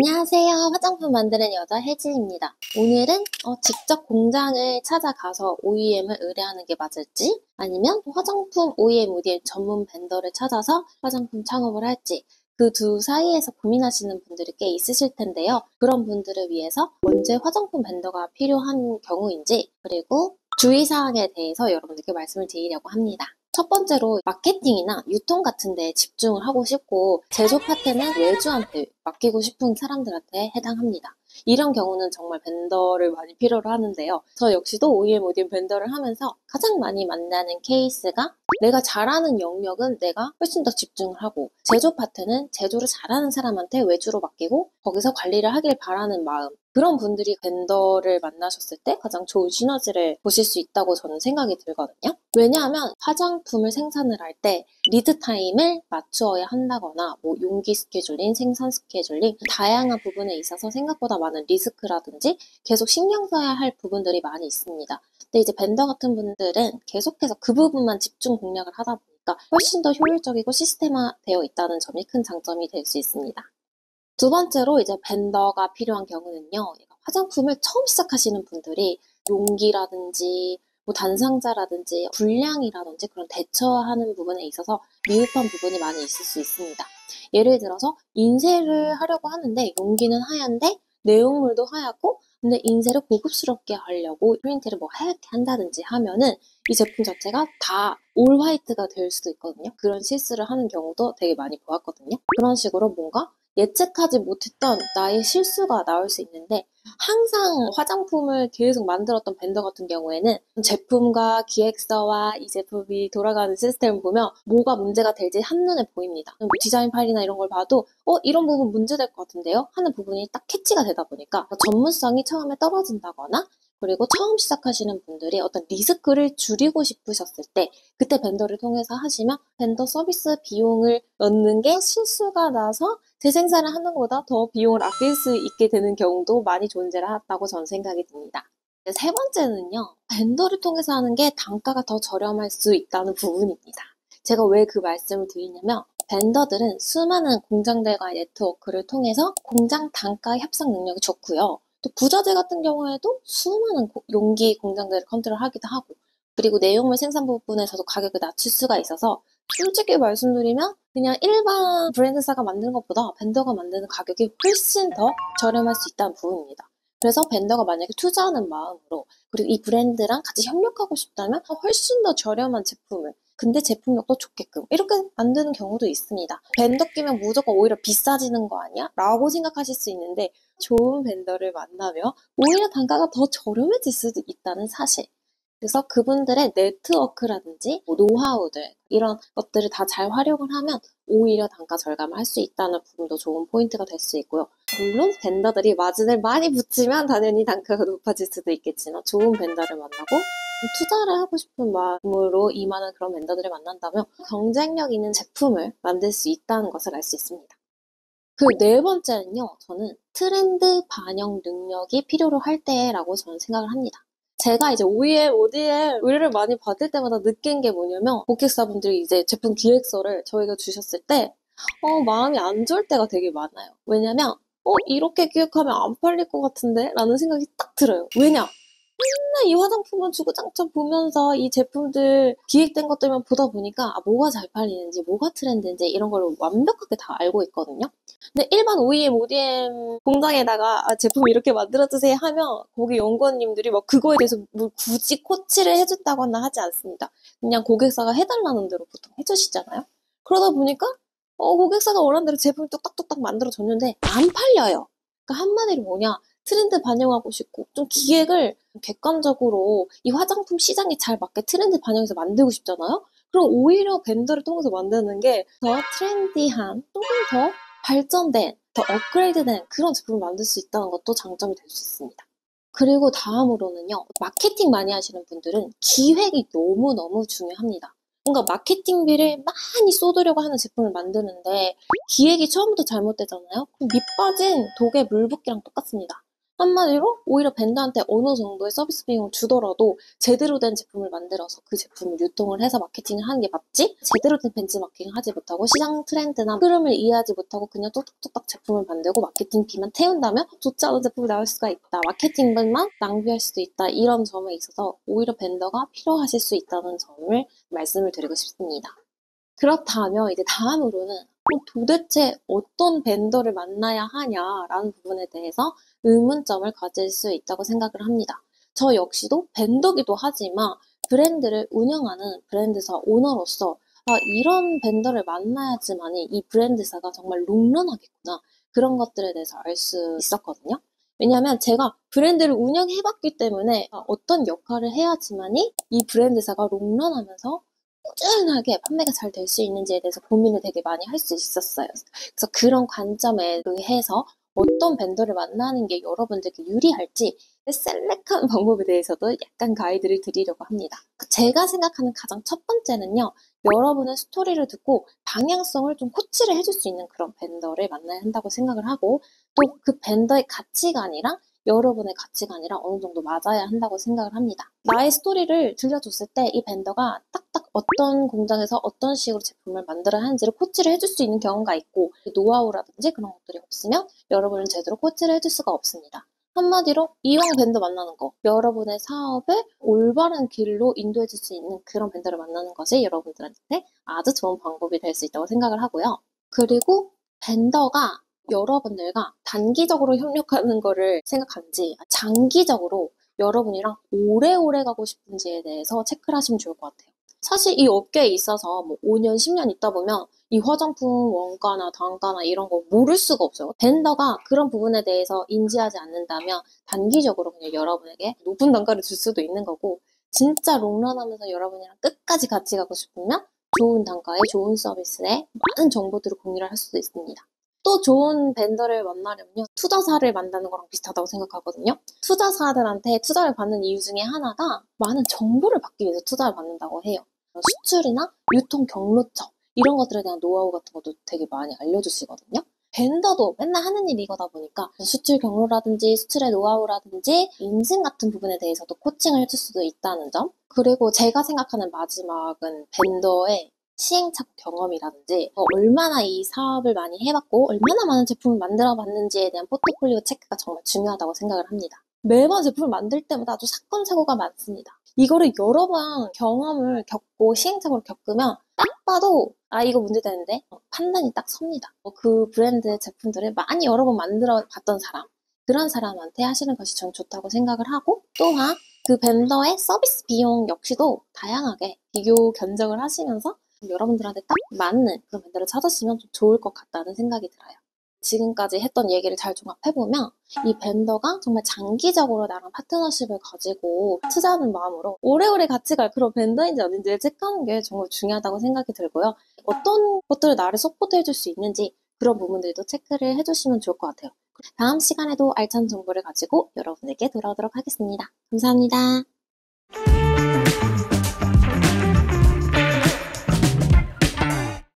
안녕하세요. 화장품 만드는 여자 혜진입니다. 오늘은 직접 공장을 찾아가서 OEM을 의뢰하는 게 맞을지, 아니면 화장품 OEM, ODM 전문 벤더를 찾아서 화장품 창업을 할지, 그 두 사이에서 고민하시는 분들이 꽤 있으실 텐데요. 그런 분들을 위해서 언제 화장품 벤더가 필요한 경우인지, 그리고 주의사항에 대해서 여러분들께 말씀을 드리려고 합니다. 첫 번째로 마케팅이나 유통 같은 데에 집중을 하고 싶고 제조 파트는 외주한테 맡기고 싶은 사람들한테 해당합니다. 이런 경우는 정말 벤더를 많이 필요로 하는데요. 저 역시도 OEM, ODM 벤더를 하면서 가장 많이 만나는 케이스가 내가 잘하는 영역은 내가 훨씬 더 집중을 하고 제조 파트는 제조를 잘하는 사람한테 외주로 맡기고 거기서 관리를 하길 바라는 마음. 그런 분들이 벤더를 만나셨을 때 가장 좋은 시너지를 보실 수 있다고 저는 생각이 들거든요. 왜냐하면 화장품을 생산을 할 때 리드 타임을 맞추어야 한다거나 용기 스케줄링, 생산 스케줄링 다양한 부분에 있어서 생각보다 많은 리스크라든지 계속 신경 써야 할 부분들이 많이 있습니다. 근데 이제 벤더 같은 분들은 계속해서 그 부분만 집중 공략을 하다 보니까 훨씬 더 효율적이고 시스템화되어 있다는 점이 큰 장점이 될 수 있습니다. 두 번째로 이제 벤더가 필요한 경우는요. 화장품을 처음 시작하시는 분들이 용기라든지 단상자라든지 분량이라든지 그런 대처하는 부분에 있어서 미흡한 부분이 많이 있을 수 있습니다. 예를 들어서 인쇄를 하려고 하는데 용기는 하얀데 내용물도 하얗고 근데 인쇄를 고급스럽게 하려고 프린트를 하얗게 한다든지 하면은 이 제품 자체가 다 올 화이트가 될 수도 있거든요. 그런 실수를 하는 경우도 되게 많이 보았거든요. 그런 식으로 뭔가 예측하지 못했던 나의 실수가 나올 수 있는데 항상 화장품을 계속 만들었던 벤더 같은 경우에는 제품과 기획서와 이 제품이 돌아가는 시스템을 보면 뭐가 문제가 될지 한눈에 보입니다. 디자인 파일이나 이런 걸 봐도 이런 부분 문제될 것 같은데요? 하는 부분이 딱 캐치가 되다 보니까 전문성이 처음에 떨어진다거나 그리고 처음 시작하시는 분들이 어떤 리스크를 줄이고 싶으셨을 때 그때 벤더를 통해서 하시면 벤더 서비스 비용을 넣는 게 실수가 나서 재생산을 하는 것보다 더 비용을 아낄 수 있게 되는 경우도 많이 존재를 한다고 저는 생각이 듭니다. 세 번째는요. 벤더를 통해서 하는 게 단가가 더 저렴할 수 있다는 부분입니다. 제가 왜 그 말씀을 드리냐면 벤더들은 수많은 공장들과의 네트워크를 통해서 공장 단가 협상 능력이 좋고요. 또 부자재 같은 경우에도 수많은 용기 공장들을 컨트롤하기도 하고 그리고 내용물 생산 부분에서도 가격을 낮출 수가 있어서 솔직히 말씀드리면 그냥 일반 브랜드사가 만드는 것보다 벤더가 만드는 가격이 훨씬 더 저렴할 수 있다는 부분입니다. 그래서 벤더가 만약에 투자하는 마음으로 그리고 이 브랜드랑 같이 협력하고 싶다면 훨씬 더 저렴한 제품을 근데 제품력도 좋게끔 이렇게 만드는 경우도 있습니다. 벤더 끼면 무조건 오히려 비싸지는 거 아니야? 라고 생각하실 수 있는데 좋은 벤더를 만나면 오히려 단가가 더 저렴해질 수도 있다는 사실. 그래서 그분들의 네트워크라든지 노하우들 이런 것들을 다 잘 활용을 하면 오히려 단가 절감을 할 수 있다는 부분도 좋은 포인트가 될 수 있고요. 물론 벤더들이 마진을 많이 붙이면 당연히 단가가 높아질 수도 있겠지만 좋은 벤더를 만나고 투자를 하고 싶은 마음으로 임하는 그런 벤더들을 만난다면 경쟁력 있는 제품을 만들 수 있다는 것을 알 수 있습니다. 그 네 번째는요. 저는 트렌드 반영 능력이 필요로 할 때라고 저는 생각을 합니다. 제가 이제 OEM, ODM 의뢰를 많이 받을 때마다 느낀 게 뭐냐면 고객사분들이 이제 제품 기획서를 저희가 주셨을 때 마음이 안 좋을 때가 되게 많아요. 왜냐면 이렇게 기획하면 안 팔릴 것 같은데? 라는 생각이 딱 들어요. 왜냐? 맨날 이 화장품은 주구장창 보면서 이 제품들 기획된 것들만 보다 보니까 뭐가 잘 팔리는지 뭐가 트렌드인지 이런 걸 완벽하게 다 알고 있거든요. 근데 일반 OEM, ODM 공장에다가 제품 이렇게 만들어주세요 하면 거기 연구원님들이 그거에 대해서 굳이 코치를 해준다거나 하지 않습니다. 그냥 고객사가 해달라는 대로 보통 해주시잖아요. 그러다 보니까 고객사가 원하는 대로 제품을 뚝딱뚝딱 만들어줬는데 안 팔려요. 그러니까 한마디로 뭐냐 트렌드 반영하고 싶고 좀 기획을 객관적으로 이 화장품 시장에 잘 맞게 트렌드 반영해서 만들고 싶잖아요. 그럼 오히려 벤더를 통해서 만드는 게 더 트렌디한 조금 더 발전된 더 업그레이드된 그런 제품을 만들 수 있다는 것도 장점이 될 수 있습니다. 그리고 다음으로는요. 마케팅 많이 하시는 분들은 기획이 너무너무 중요합니다. 뭔가 마케팅비를 많이 쏟으려고 하는 제품을 만드는데 기획이 처음부터 잘못되잖아요? 그럼 밑 빠진 독에 물 붓기랑 똑같습니다. 한마디로 오히려 벤더한테 어느 정도의 서비스 비용을 주더라도 제대로 된 제품을 만들어서 그 제품을 유통을 해서 마케팅을 하는 게 맞지, 제대로 된 벤치마킹을 하지 못하고 시장 트렌드나 흐름을 이해하지 못하고 그냥 뚝뚝뚝딱 제품을 만들고 마케팅비만 태운다면 좋지 않은 제품이 나올 수가 있다. 마케팅비만 낭비할 수도 있다. 이런 점에 있어서 오히려 벤더가 필요하실 수 있다는 점을 말씀을 드리고 싶습니다. 그렇다면 이제 다음으로는 도대체 어떤 벤더를 만나야 하냐라는 부분에 대해서 의문점을 가질 수 있다고 생각을 합니다. 저 역시도 벤더기도 하지만 브랜드를 운영하는 브랜드사 오너로서 이런 벤더를 만나야지만이 이 브랜드사가 정말 롱런하겠구나, 그런 것들에 대해서 알 수 있었거든요. 왜냐하면 제가 브랜드를 운영해봤기 때문에 어떤 역할을 해야지만이 이 브랜드사가 롱런하면서 꾸준하게 판매가 잘 될 수 있는지에 대해서 고민을 되게 많이 할 수 있었어요. 그래서 그런 관점에 의해서 어떤 벤더를 만나는 게 여러분들께 유리할지 셀렉하는 방법에 대해서도 약간 가이드를 드리려고 합니다. 제가 생각하는 가장 첫 번째는요, 여러분의 스토리를 듣고 방향성을 좀 코치를 해줄 수 있는 그런 벤더를 만나야 한다고 생각을 하고, 또 그 벤더의 가치관이랑 여러분의 가치관이랑 어느 정도 맞아야 한다고 생각을 합니다. 나의 스토리를 들려줬을 때 이 벤더가 딱딱 어떤 공장에서 어떤 식으로 제품을 만들어야 하는지를 코치를 해줄 수 있는 경우가 있고, 노하우라든지 그런 것들이 없으면 여러분은 제대로 코치를 해줄 수가 없습니다. 한마디로 이왕 벤더 만나는 거, 여러분의 사업을 올바른 길로 인도해 줄 수 있는 그런 벤더를 만나는 것이 여러분들한테 아주 좋은 방법이 될 수 있다고 생각을 하고요. 그리고 벤더가 여러분들과 단기적으로 협력하는 거를 생각하는지 장기적으로 여러분이랑 오래오래 가고 싶은지에 대해서 체크를 하시면 좋을 것 같아요. 사실 이 업계에 있어서 5년, 10년 있다 보면 이 화장품 원가나 단가나 이런 거 모를 수가 없어요. 벤더가 그런 부분에 대해서 인지하지 않는다면 단기적으로 그냥 여러분에게 높은 단가를 줄 수도 있는 거고, 진짜 롱런하면서 여러분이랑 끝까지 같이 가고 싶으면 좋은 단가에 좋은 서비스에 많은 정보들을 공유를 할 수도 있습니다. 또 좋은 벤더를 만나려면요, 투자사를 만나는 거랑 비슷하다고 생각하거든요. 투자사들한테 투자를 받는 이유 중에 하나가 많은 정보를 받기 위해서 투자를 받는다고 해요. 수출이나 유통 경로처 이런 것들에 대한 노하우 같은 것도 되게 많이 알려주시거든요. 벤더도 맨날 하는 일이 이거다 보니까 수출 경로라든지 수출의 노하우라든지 인증 같은 부분에 대해서도 코칭을 해줄 수도 있다는 점. 그리고 제가 생각하는 마지막은 벤더의 시행착오 경험이라든지 얼마나 이 사업을 많이 해봤고 얼마나 많은 제품을 만들어봤는지에 대한 포트폴리오 체크가 정말 중요하다고 생각을 합니다. 매번 제품을 만들 때마다 아주 사건 사고가 많습니다. 이거를 여러 번 경험을 겪고 시행착오를 겪으면 딱 봐도 이거 문제되는데 판단이 딱 섭니다. 그 브랜드의 제품들을 많이 여러 번 만들어 봤던 사람, 그런 사람한테 하시는 것이 전 좋다고 생각을 하고, 또한 그 벤더의 서비스 비용 역시도 다양하게 비교 견적을 하시면서 여러분들한테 딱 맞는 그런 벤더를 찾으시면 좀 좋을 것 같다는 생각이 들어요. 지금까지 했던 얘기를 잘 종합해보면 이 벤더가 정말 장기적으로 나랑 파트너십을 가지고 투자하는 마음으로 오래오래 같이 갈 그런 벤더인지 아닌지를 체크하는 게 정말 중요하다고 생각이 들고요. 어떤 것들을 나를 서포트해줄 수 있는지 그런 부분들도 체크를 해주시면 좋을 것 같아요. 다음 시간에도 알찬 정보를 가지고 여러분에게 돌아오도록 하겠습니다. 감사합니다.